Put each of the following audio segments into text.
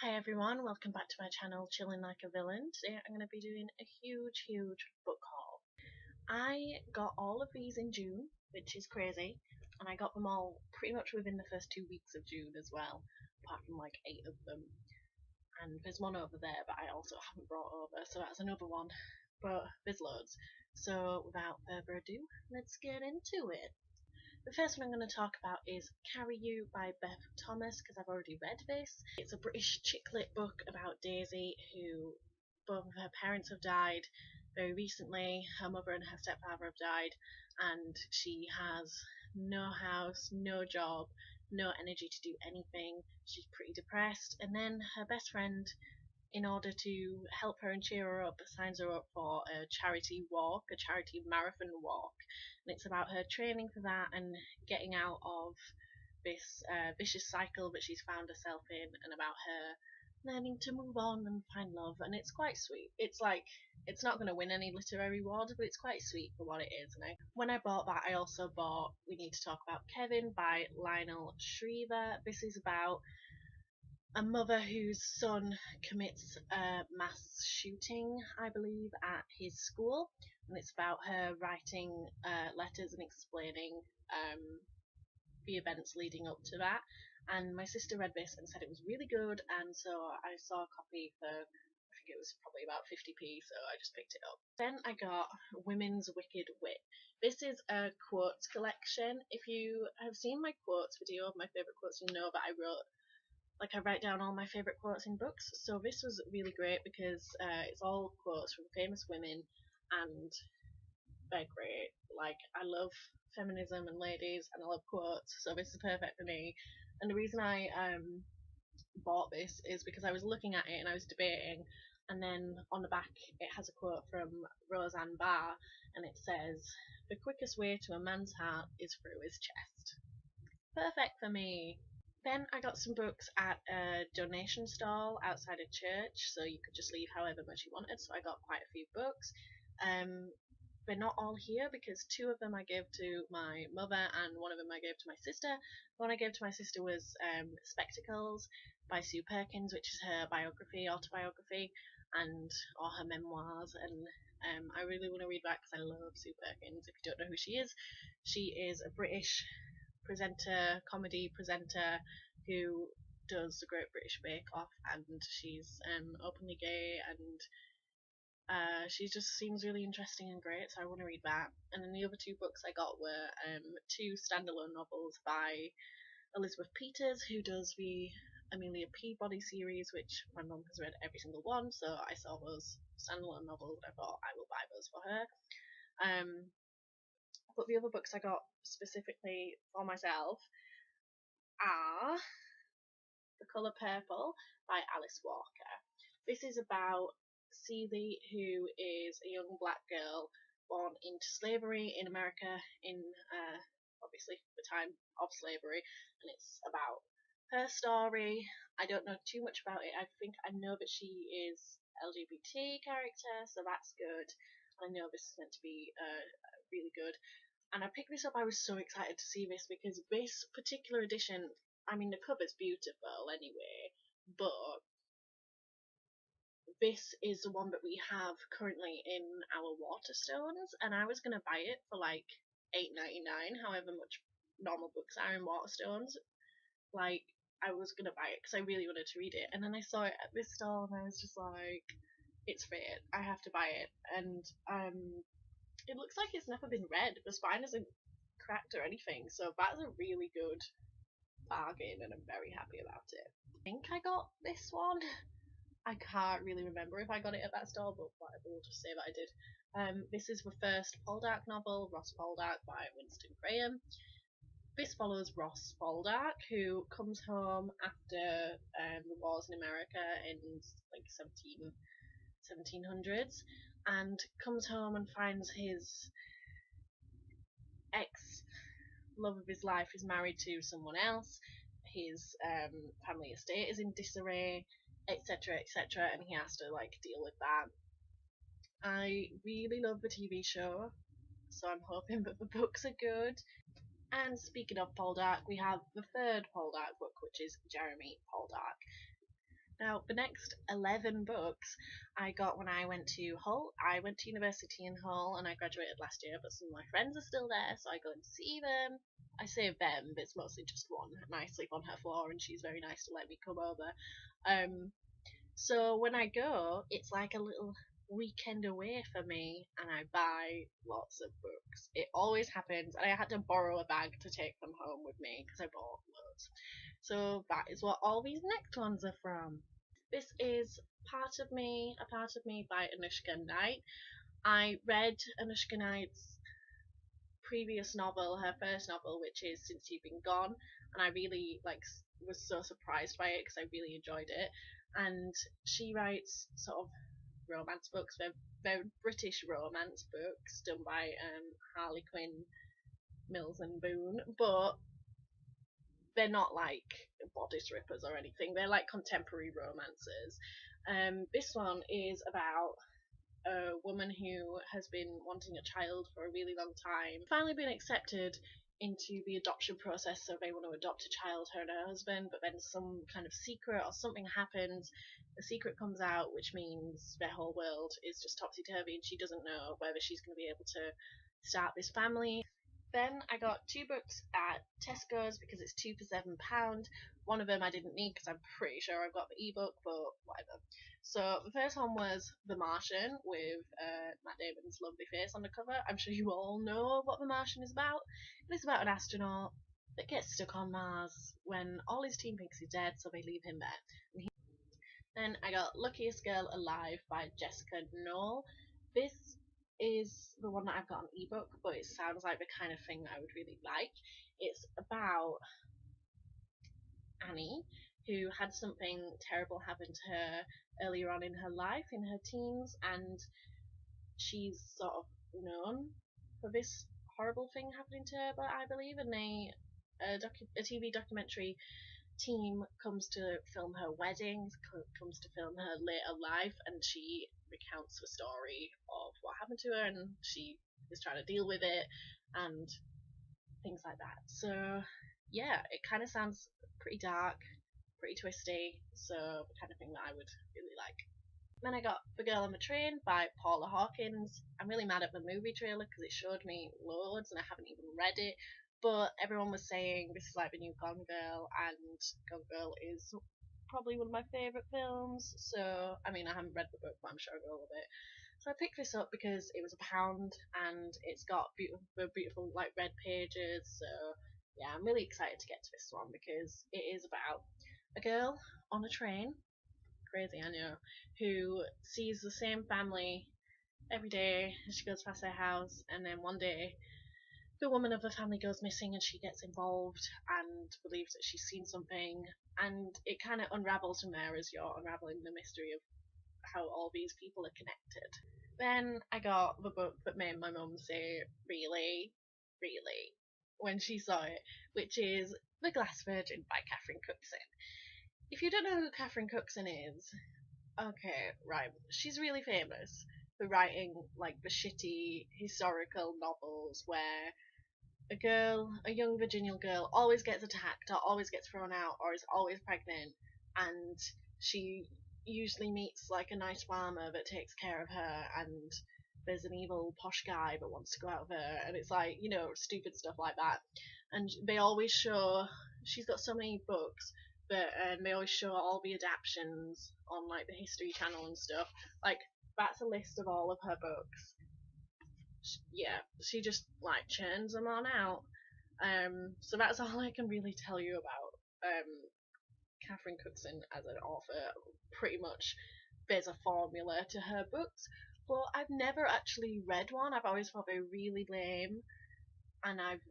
Hi everyone, welcome back to my channel Chilling Like a Villain. Today I'm going to be doing a huge book haul. I got all of these in June, which is crazy, and I got them all pretty much within the first 2 weeks of June as well, apart from like 8 of them. And there's one over there but I also haven't brought over, so that's another one, but there's loads. So without further ado, let's get into it. The first one I'm going to talk about is Carry You by Beth Thomas, because I've already read this. It's a British chick lit book about Daisy, who both of her parents have died very recently. Her mother and her stepfather have died, and she has no house, no job, no energy to do anything. She's pretty depressed, and then her best friend, in order to help her and cheer her up, signs her up for a charity walk, a charity marathon walk. And it's about her training for that and getting out of this vicious cycle that she's found herself in, and about her learning to move on and find love. And it's quite sweet. It's not going to win any literary award, but it's quite sweet for what it is. And when I bought that, I also bought We Need to Talk About Kevin by Lionel Shriver. This is about a mother whose son commits a mass shooting, I believe, at his school, and it's about her writing letters and explaining the events leading up to that. And my sister read this and said it was really good, and so I saw a copy for, I think it was probably about 50p, so I just picked it up. Then I got Women's Wicked Wit. This is a quotes collection. If you have seen my quotes video of my favourite quotes, you know that I write down all my favourite quotes in books. So this was really great because it's all quotes from famous women, and they're great. Like, I love feminism and ladies, and I love quotes, so this is perfect for me. And the reason I bought this is because I was looking at it and I was debating, and then on the back it has a quote from Roseanne Barr, and it says, "The quickest way to a man's heart is through his chest." Perfect for me. Then I got some books at a donation stall outside a church, so you could just leave however much you wanted. So I got quite a few books. They're not all here because two of them I gave to my mother and one of them I gave to my sister. The one I gave to my sister was Spectacles by Sue Perkins, which is her autobiography, and or her memoirs. And I really want to read that because I love Sue Perkins. If you don't know who she is a British comedy presenter who does the Great British Bake Off, and she's openly gay, and she just seems really interesting and great, so I want to read that. And then the other two books I got were two standalone novels by Elizabeth Peters, who does the Amelia Peabody series, which my mum has read every single one, so I saw those standalone novels and I thought I will buy those for her. But the other books I got specifically for myself are The Colour Purple by Alice Walker. This is about Celie, who is a young black girl born into slavery in America in obviously the time of slavery, and it's about her story. I don't know too much about it. I think I know that she is LGBT character, so that's good. I know this is meant to be really good. And I picked this up, I was so excited to see this because this particular edition, I mean, the cover's beautiful anyway, but this is the one that we have currently in our Waterstones, and I was going to buy it for like $8.99, however much normal books are in Waterstones. Like, I was going to buy it because I really wanted to read it, and then I saw it at this stall and I was just like, it's fate, I have to buy it. And it looks like it's never been read. The spine isn't cracked or anything, so that's a really good bargain, and I'm very happy about it. I think I got this one. I can't really remember if I got it at that store, but whatever, we'll just say that I did. This is the first Poldark novel, Ross Poldark by Winston Graham. This follows Ross Poldark, who comes home after the wars in America in like 1700s, and comes home and finds his ex love of his life is married to someone else. His family estate is in disarray, etc., etc., and he has to like deal with that. I really love the TV show, so I'm hoping that the books are good. And speaking of Poldark, we have the third Poldark book, which is Jeremy Poldark. Now, the next 11 books I got when I went to Hull. I went to university in Hull and I graduated last year, but some of my friends are still there, so I go and see them. I say them, but it's mostly just one, and I sleep on her floor, and she's very nice to let me come over. Um, so when I go, it's like a little weekend away for me, and I buy lots of books. It always happens, and I had to borrow a bag to take them home with me because I bought loads. So that is what all these next ones are from. This is A Part of Me by Anushka Knight. I read Anushka Knight's previous novel, her first novel, which is Since You've Been Gone, and I really was so surprised by it because I really enjoyed it. And she writes sort of romance books. They're British romance books done by Harley Quinn, Mills and Boon, but they're not like bodice rippers or anything. They're like contemporary romances. This one is about a woman who has been wanting a child for a really long time, finally been accepted into the adoption process, so they want to adopt a child, her and her husband, but then some kind of secret or something happens. The secret comes out, which means their whole world is just topsy turvy, and she doesn't know whether she's going to be able to start this family. Then I got two books at Tesco's because it's two for £7. One of them I didn't need because I'm pretty sure I've got the ebook, but whatever. So the first one was The Martian with Matt Damon's lovely face on the cover. I'm sure you all know what The Martian is about. It's about an astronaut that gets stuck on Mars when all his team thinks he's dead, so they leave him there. Then I got Luckiest Girl Alive by Jessica Knoll. This is the one that I've got on ebook, but it sounds like the kind of thing I would really like. It's about Annie, who had something terrible happen to her earlier on in her life, in her teens, and she's sort of known for this horrible thing happening to her, but I believe, and a TV documentary team comes to film her wedding, comes to film her later life, and she recounts the story of what happened to her, and she is trying to deal with it, and things like that. So, yeah, it kind of sounds pretty dark, pretty twisty, so the kind of thing that I would really like. Then I got The Girl on the Train by Paula Hawkins. I'm really mad at the movie trailer because it showed me loads and I haven't even read it. But everyone was saying this is like the new Gone Girl, and Gone Girl is probably one of my favourite films. So, I mean, I haven't read the book, but I'm sure I will love it. So I picked this up because it was £1 and it's got beautiful like red pages. So yeah, I'm really excited to get to this one because it is about a girl on a train, crazy I know, who sees the same family every day as she goes past their house, and then one day the woman of the family goes missing and she gets involved and believes that she's seen something, and it kind of unravels from there as you're unraveling the mystery of how all these people are connected. Then I got the book that made my mum say, really, really, when she saw it, which is The Glass Virgin by Catherine Cookson. If you don't know who Catherine Cookson is, okay, right, she's really famous for writing like the shitty historical novels where a young Virginian girl, always gets attacked or always gets thrown out or is always pregnant, and she usually meets like a nice farmer that takes care of her, and there's an evil posh guy that wants to go out with her, and it's like, stupid stuff like that. And they always show, she's got so many books, but they always show all the adaptions on like the History Channel and stuff. Like, that's a list of all of her books. Yeah, she just like churns them on out. So that's all I can really tell you about Catherine Cookson as an author. Pretty much, there's a formula to her books, but I've never actually read one. I've always thought they were really lame, and I've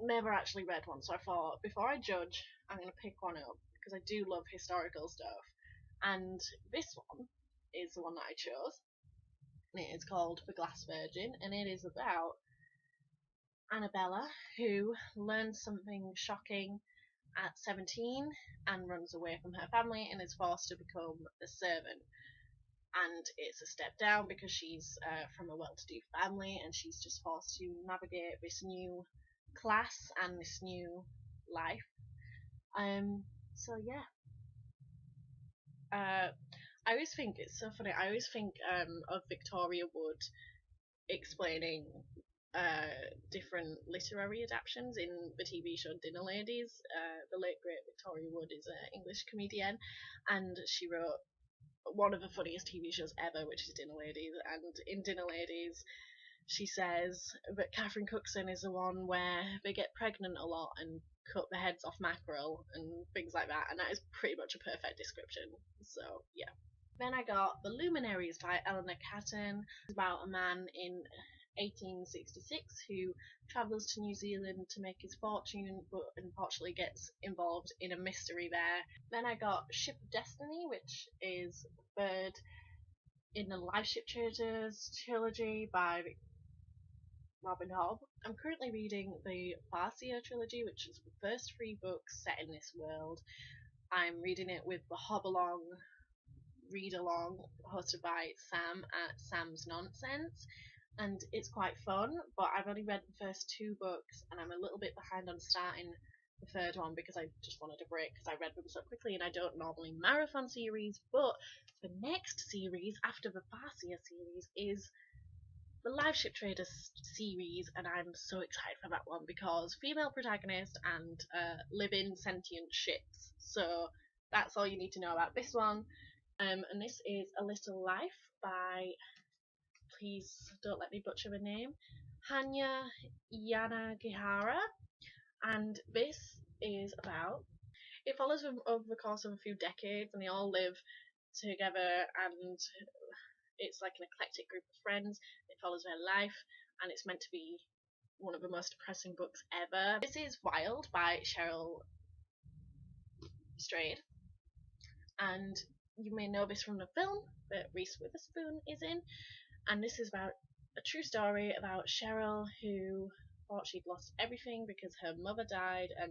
never actually read one. So I thought, before I judge, I'm gonna pick one up because I do love historical stuff, and this one is the one that I chose. It is called The Glass Virgin, and it is about Annabella, who learns something shocking at 17 and runs away from her family and is forced to become a servant. And it's a step down because she's from a well-to-do family and she's just forced to navigate this new class and this new life. So yeah, I always think it's so funny. I always think of Victoria Wood explaining different literary adaptations in the TV show Dinner Ladies. The late great Victoria Wood is an English comedian, and she wrote one of the funniest TV shows ever, which is Dinner Ladies. And in Dinner Ladies, she says that Catherine Cookson is the one where they get pregnant a lot and cut the heads off mackerel and things like that, and that is pretty much a perfect description. So yeah. Then I got The Luminaries by Eleanor Catton. It's about a man in 1866 who travels to New Zealand to make his fortune, but unfortunately gets involved in a mystery there. Then I got Ship of Destiny, which is the third in the Live Ship Traders trilogy by Robin Hobb. I'm currently reading the Farseer trilogy, which is the first 3 books set in this world. I'm reading it with the Hob Along read along hosted by Sam at Sam's Nonsense, and it's quite fun, but I've only read the first 2 books and I'm a little bit behind on starting the third one because I just wanted a break because I read them so quickly and I don't normally marathon series. But the next series after the Farseer series is the Live Ship Traders series, and I'm so excited for that one because female protagonist and living sentient ships. So that's all you need to know about this one. And this is A Little Life by, please don't let me butcher the name, Hanya Yanagihara. And this is about, it follows them over the course of a few decades, and they all live together, and it's like an eclectic group of friends. It follows their life, and it's meant to be one of the most depressing books ever. This is Wild by Cheryl Strayed, and you may know this from the film that Reese Witherspoon is in, and this is about a true story about Cheryl who thought she'd lost everything because her mother died and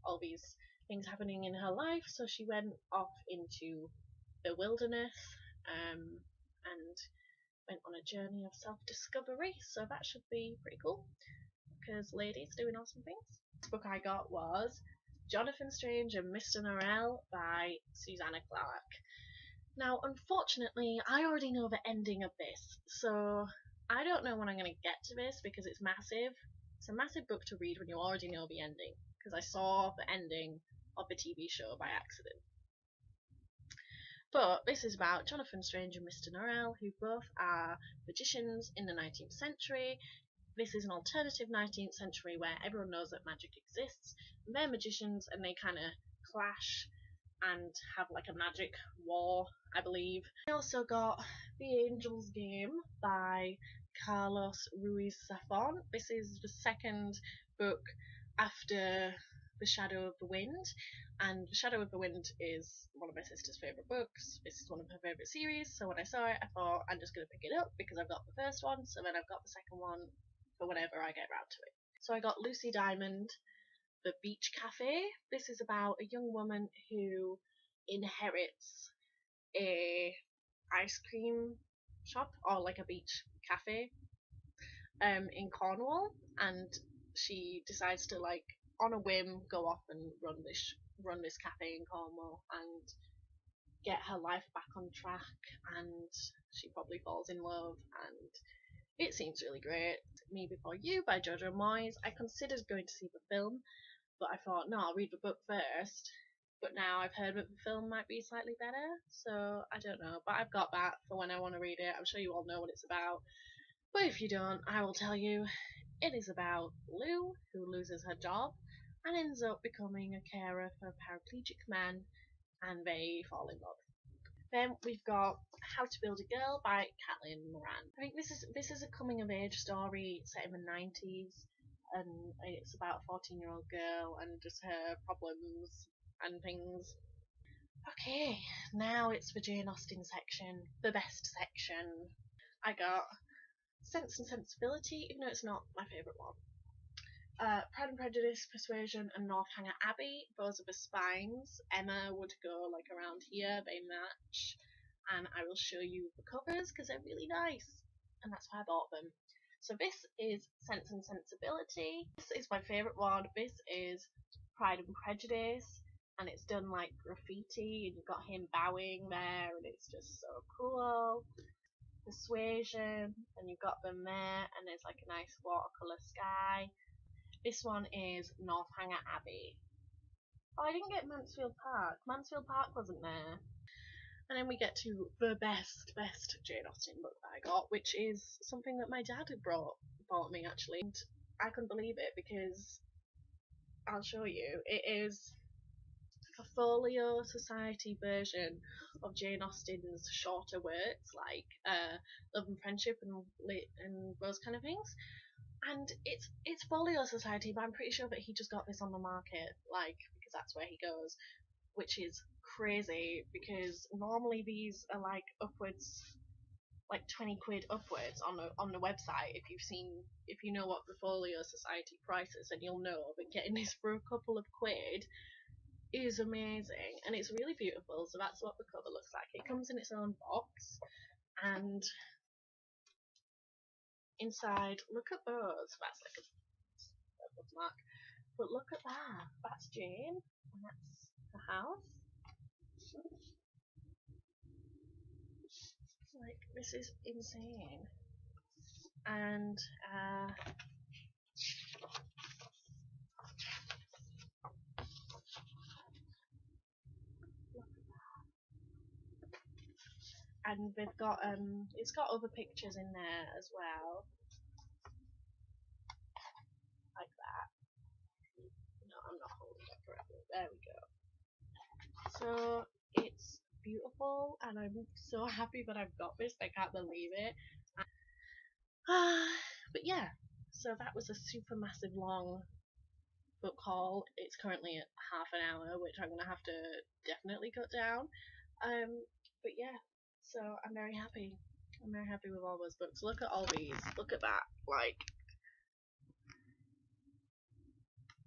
all these things happening in her life, so she went off into the wilderness and went on a journey of self-discovery, so that should be pretty cool because ladies doing awesome things. The book I got was Jonathan Strange and Mr. Norrell by Susanna Clarke. Now, unfortunately, I already know the ending of this, so I don't know when I'm going to get to this because it's massive. It's a massive book to read when you already know the ending, because I saw the ending of the TV show by accident. But this is about Jonathan Strange and Mr. Norrell, who both are magicians in the 19th century. This is an alternative 19th century where everyone knows that magic exists. And they're magicians and they kind of clash and have like a magic war, I believe. I also got The Angel's Game by Carlos Ruiz Zafón. This is the second book after The Shadow of the Wind, and The Shadow of the Wind is one of my sister's favourite books. This is one of her favourite series, so when I saw it I thought I'm just going to pick it up because I've got the first one, so then I've got the second one for whenever I get round to it. So I got Lucy Diamond, The Beach Cafe. This is about a young woman who inherits a ice cream shop or like a beach cafe in Cornwall, and she decides to like on a whim go off and run this cafe in Cornwall and get her life back on track, and she probably falls in love and it seems really great. Me Before You by Jojo Moyes. I considered going to see the film, but I thought, no, I'll read the book first. But now I've heard that the film might be slightly better, so I don't know. But I've got that for when I want to read it. I'm sure you all know what it's about. But if you don't, I will tell you. It is about Lou, who loses her job and ends up becoming a carer for a paraplegic man, and they fall in love. Then we've got How to Build a Girl by Caitlin Moran. I think this is a coming of age story set in the 90s, and it's about a 14-year-old girl and just her problems and things. Okay, now it's the Jane Austen section, the best section. I got Sense and Sensibility, even though it's not my favourite one. Pride and Prejudice, Persuasion, and Northanger Abbey. Those are the spines. Emma would go like around here, they match, and I will show you the covers because they're really nice, and that's why I bought them. So this is Sense and Sensibility. This is my favourite one. This is Pride and Prejudice. and it's done like graffiti, and you've got him bowing there, and it's just so cool. Persuasion, and you've got them there, and there's like a nice watercolour sky. This one is Northanger Abbey. Oh, I didn't get Mansfield Park. Mansfield Park wasn't there. And then we get to the best Jane Austen book that I got, which is something that my dad had bought me actually. And I couldn't believe it because I'll show you. It is a folio society version of Jane Austen's shorter works, like Love and Friendship and those kind of things. And it's folio society, but I'm pretty sure that he just got this on the market, like because that's where he goes, which is crazy because normally these are like upwards, like 20 quid upwards on the website. If you know what the folio society price is, and you'll know that getting this for a couple of quid is amazing, and it's really beautiful. So that's what the cover looks like. It comes in its own box, and inside, look at those. That's like a bookmark. But look at that. That's Jane, and that's the house. Like, this is insane. And they've got it's got other pictures in there as well, like that. No, I'm not holding it correctly. There we go. So it's beautiful, and I'm so happy that I've got this. I can't believe it. But yeah, so that was a super massive long book haul. It's currently at half an hour, which I'm gonna have to definitely cut down. But yeah, so I'm very happy. I'm very happy with all those books. Look at all these. Look at that. Like,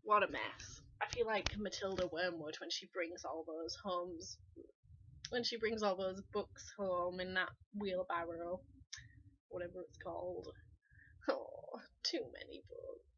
what a mess. I feel like Matilda Wormwood when she brings all those books home in that wheelbarrow, whatever it's called. Oh, too many books.